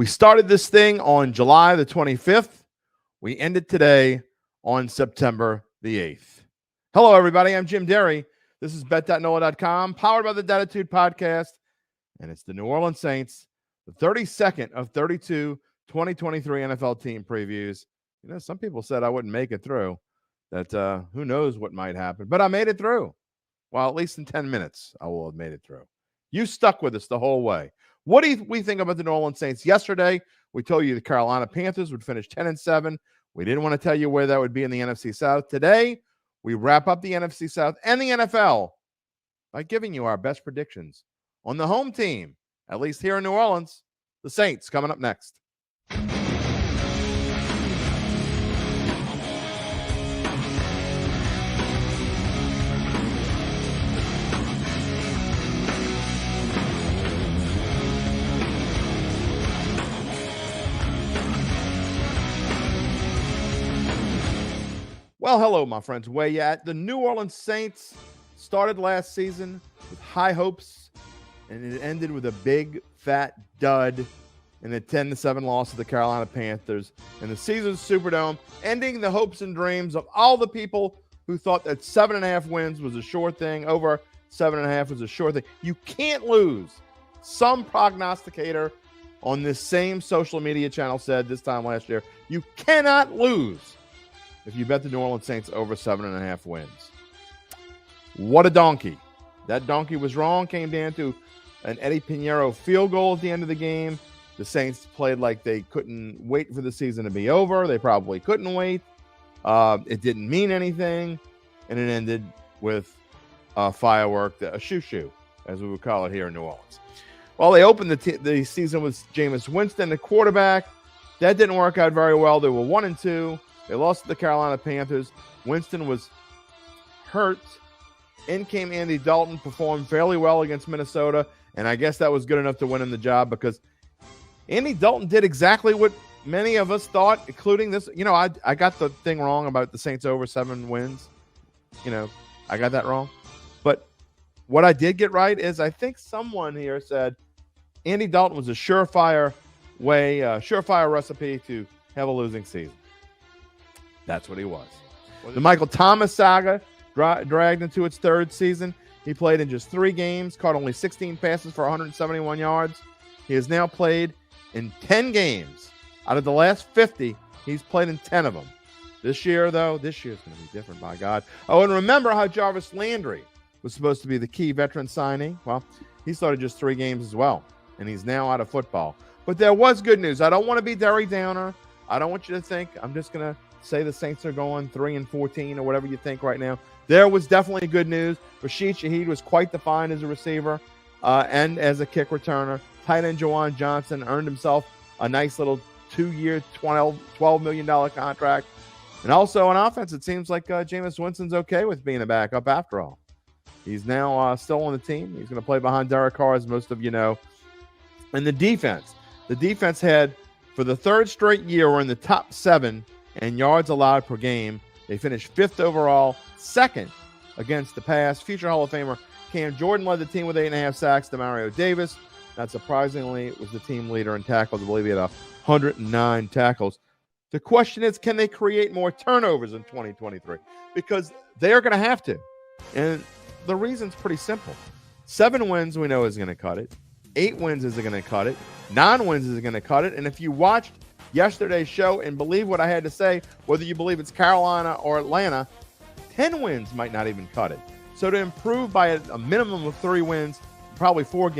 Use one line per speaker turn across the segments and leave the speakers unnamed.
We started this thing on July the 25th. We ended today on September the 8th. Hello, everybody. I'm Jim Derry. This is bet.nola.com, powered by the Dattitude Podcast, and it's the New Orleans Saints, the 32nd of 32 2023 NFL team previews. You know, some people said I wouldn't make it through, that who knows what might happen, but I made it through. Well, at least in 10 minutes, I will have made it through. You stuck with us the whole way. What do we think about the New Orleans Saints? Yesterday, we told you the Carolina Panthers would finish 10-7. We didn't want to tell you where that would be in the NFC South. Today, we wrap up the NFC South and the NFL by giving you our best predictions on the home team, at least here in New Orleans, the Saints, coming up next. Well, hello, my friends. Where you at? The New Orleans Saints started last season with high hopes, and it ended with a big, fat dud in a 10-7 loss to the Carolina Panthers in the Caesars Superdome, ending the hopes and dreams of all the people who thought that 7.5 wins was a sure thing, over 7.5 was a sure thing. You can't lose. Some prognosticator on this same social media channel said this time last year, you cannot lose if you bet the New Orleans Saints over 7.5 wins. What a donkey. That donkey was wrong. Came down to an Eddie Pinheiro field goal at the end of the game. The Saints played like they couldn't wait for the season to be over. They probably couldn't wait. It didn't mean anything. And it ended with a firework, a shoo-shoo, as we would call it here in New Orleans. Well, they opened the season with Jameis Winston, the quarterback. That didn't work out very well. They were 1-2. They lost to the Carolina Panthers. Winston was hurt. In came Andy Dalton, performed fairly well against Minnesota, and I guess that was good enough to win him the job because Andy Dalton did exactly what many of us thought, including this. You know, I got the thing wrong about the Saints over 7 wins. You know, I got that wrong. But what I did get right is I think someone here said Andy Dalton was a surefire recipe to have a losing season. That's what he was. The Michael Thomas saga dragged into its third season. He played in just 3 games, caught only 16 passes for 171 yards. He has now played in 10 games. Out of the last 50, he's played in 10 of them. This year's going to be different, by God. Oh, and remember how Jarvis Landry was supposed to be the key veteran signing? Well, he started just 3 games as well, and he's now out of football. But there was good news. I don't want to be Derry Downer. I don't want you to think I'm just going to say the Saints are going 3-14 or whatever you think right now. There was definitely good news. Rashid Shaheed was quite defined as a receiver and as a kick returner. Tight end Juwan Johnson earned himself a nice little 2-year, $12 million contract. And also on offense, it seems like Jameis Winston's okay with being a backup after all. He's now still on the team. He's going to play behind Derek Carr, as most of you know. And the defense had, for the 3rd straight year, we're in the top 7 and yards allowed per game. They finished 5th overall, 2nd against the pass. Future Hall of Famer Cam Jordan led the team with 8.5 sacks. DeMario Davis, not surprisingly, was the team leader in tackles. I believe he had 109 tackles. The question is, can they create more turnovers in 2023? Because they are going to have to. And the reason's pretty simple. 7 wins we know is going to cut it. 8 wins is going to cut it. 9 wins is going to cut it. And if you watched yesterday's show and believe what I had to say, whether you believe it's Carolina or Atlanta, 10 wins might not even cut it. So to improve by a minimum of 3 wins, probably 4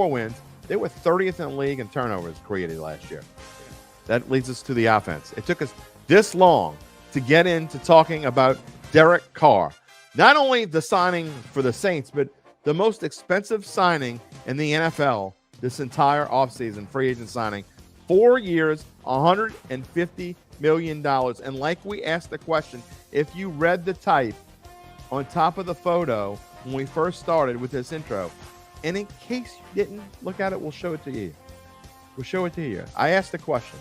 wins, they were 30th in the league in turnovers created last year. That leads us to the offense. It took us this long to get into talking about Derek Carr. Not only the signing for the Saints, but the most expensive signing in the NFL this entire offseason, free agent signing. 4 years, $150 million. And like we asked the question, if you read the type on top of the photo when we first started with this intro, and in case you didn't look at it, we'll show it to you. I asked the question,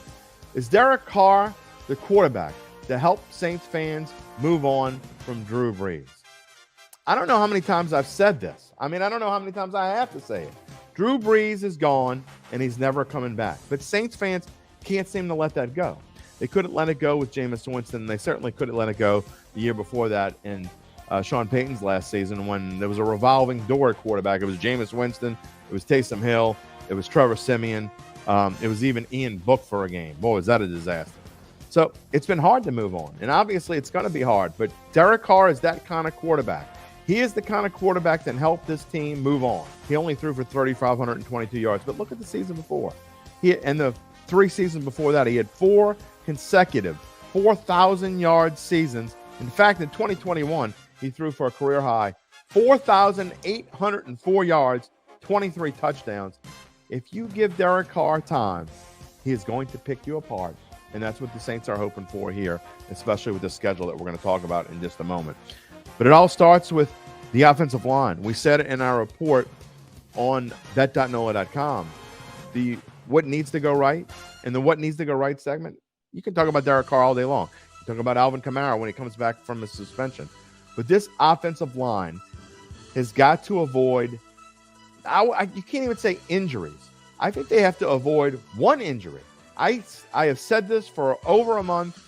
is Derek Carr the quarterback to help Saints fans move on from Drew Brees? I don't know how many times I've said this. I mean, I don't know how many times I have to say it. Drew Brees is gone, and he's never coming back. But Saints fans can't seem to let that go. They couldn't let it go with Jameis Winston. They certainly couldn't let it go the year before that in Sean Payton's last season when there was a revolving door at quarterback. It was Jameis Winston. It was Taysom Hill. It was Trevor Siemian. It was even Ian Book for a game. Boy, was that a disaster. So it's been hard to move on, and obviously it's going to be hard. But Derek Carr is that kind of quarterback. He is the kind of quarterback that helped this team move on. He only threw for 3,522 yards, but look at the season before. And the 3 seasons before that, he had 4 consecutive 4,000-yard seasons. In fact, in 2021, he threw for a career high 4,804 yards, 23 touchdowns. If you give Derek Carr time, he is going to pick you apart. And that's what the Saints are hoping for here, especially with the schedule that we're going to talk about in just a moment. But it all starts with the offensive line. We said it in our report on bet.nola.com. The what needs to go right and the what needs to go right segment. You can talk about Derek Carr all day long. You talk about Alvin Kamara when he comes back from his suspension. But this offensive line has got to avoid, you can't even say injuries. I think they have to avoid one injury. I have said this for over a month,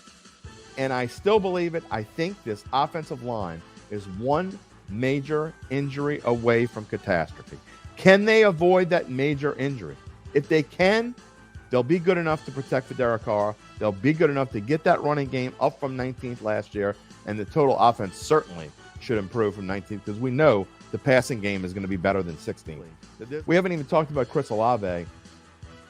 and I still believe it. I think this offensive line is one major injury away from catastrophe. Can they avoid that major injury? If they can, they'll be good enough to protect for Derek Carr. They'll be good enough to get that running game up from 19th last year, and the total offense certainly should improve from 19th because we know the passing game is going to be better than 16th. We haven't even talked about Chris Olave.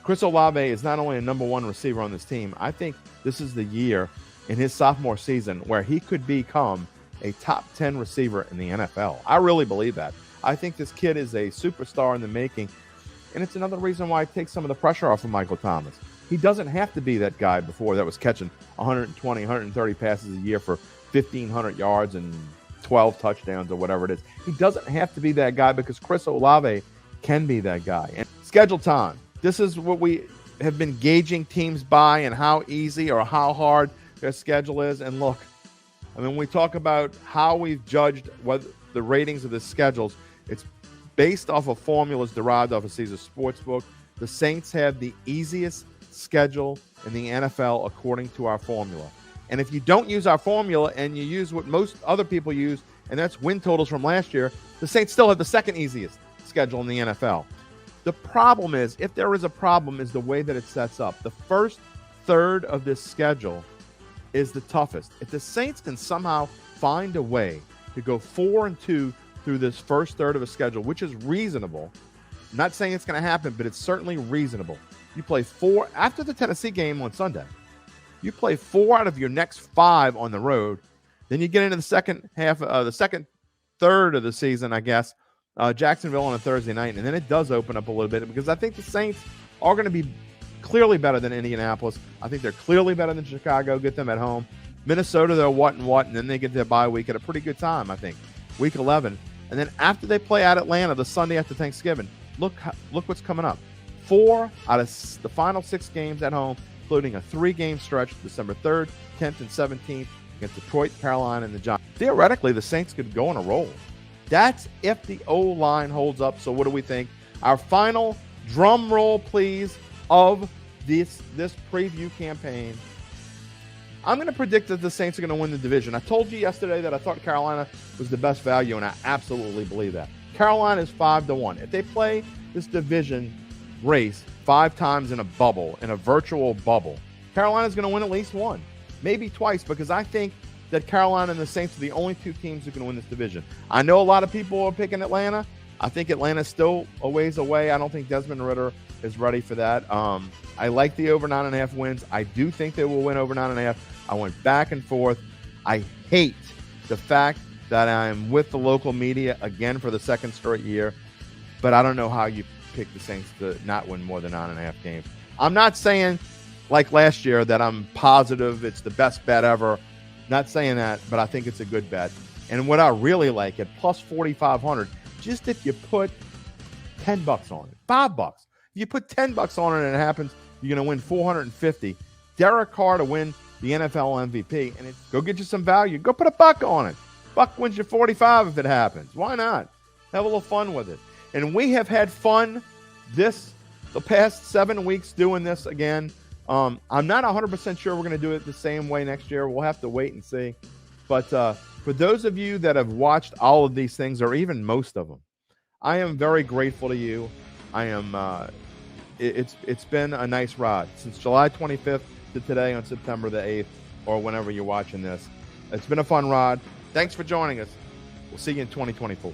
Chris Olave is not only a number 1 receiver on this team, I think this is the year in his sophomore season where he could become a top 10 receiver in the NFL. I really believe that. I think this kid is a superstar in the making, and it's another reason why I take some of the pressure off of Michael Thomas. He doesn't have to be that guy before that was catching 120, 130 passes a year for 1,500 yards and 12 touchdowns or whatever it is. He doesn't have to be that guy because Chris Olave can be that guy. And schedule time. This is what we have been gauging teams by and how easy or how hard their schedule is. And look, I mean, when we talk about how we've judged what the ratings of the schedules, it's based off of formulas derived off of Caesars Sportsbook. The Saints have the easiest schedule in the NFL according to our formula. And if you don't use our formula and you use what most other people use, and that's win totals from last year, the Saints still have the second easiest schedule in the NFL. The problem is, if there is a problem, is the way that it sets up. The first third of this schedule is the toughest. If the Saints can somehow find a way to go 4-2 through this first third of a schedule, which is reasonable, I'm not saying it's going to happen, but it's certainly reasonable. You play 4 after the Tennessee game on Sunday. You play 4 out of your next 5 on the road. Then you get into the second half, the second third of the season, I guess. Jacksonville on a Thursday night, and then it does open up a little bit because I think the Saints are going to be clearly better than Indianapolis. I think they're clearly better than Chicago. Get them at home. Minnesota, they're what, and then they get their bye week at a pretty good time, I think. Week 11. And then after they play at Atlanta the Sunday after Thanksgiving, look what's coming up. 4 out of the final 6 games at home, including a 3-game stretch December 3rd, 10th, and 17th against Detroit, Carolina, and the Giants. Theoretically, the Saints could go on a roll. That's if the O-line holds up. So what do we think? Our final drum roll, please, of this preview campaign. I'm going to predict that the Saints are going to win the division. I told you yesterday that I thought Carolina was the best value, and I absolutely believe that. Carolina is 5-1. If they play this division race 5 times in a bubble, in a virtual bubble, Carolina's going to win at least 1, maybe twice, because I think that Carolina and the Saints are the only 2 teams who can win this division. I know a lot of people are picking Atlanta. I think Atlanta's still a ways away. I don't think Desmond Ridder is ready for that. I like the over 9.5 wins. I do think they will win over 9.5. I went back and forth. I hate the fact that I'm with the local media again for the 2nd straight year, but I don't know how you pick the Saints to not win more than 9.5 games. I'm not saying, like last year, that I'm positive it's the best bet ever. Not saying that, but I think it's a good bet. And what I really like at plus 4,500, just if you put $10 on it, $5. If you put $10 on it and it happens, you're going to win 450. Derek Carr to win the NFL MVP, and go get you some value. Go put $1 on it. Buck wins you 45 if it happens. Why not? Have a little fun with it. And we have had fun the the past 7 weeks doing this again. I'm not 100% sure we're going to do it the same way next year. We'll have to wait and see. But for those of you that have watched all of these things, or even most of them, I am very grateful to you. I am. It's been a nice ride since July 25th to today on September the 8th, or whenever you're watching this. It's been a fun ride. Thanks for joining us. We'll see you in 2024.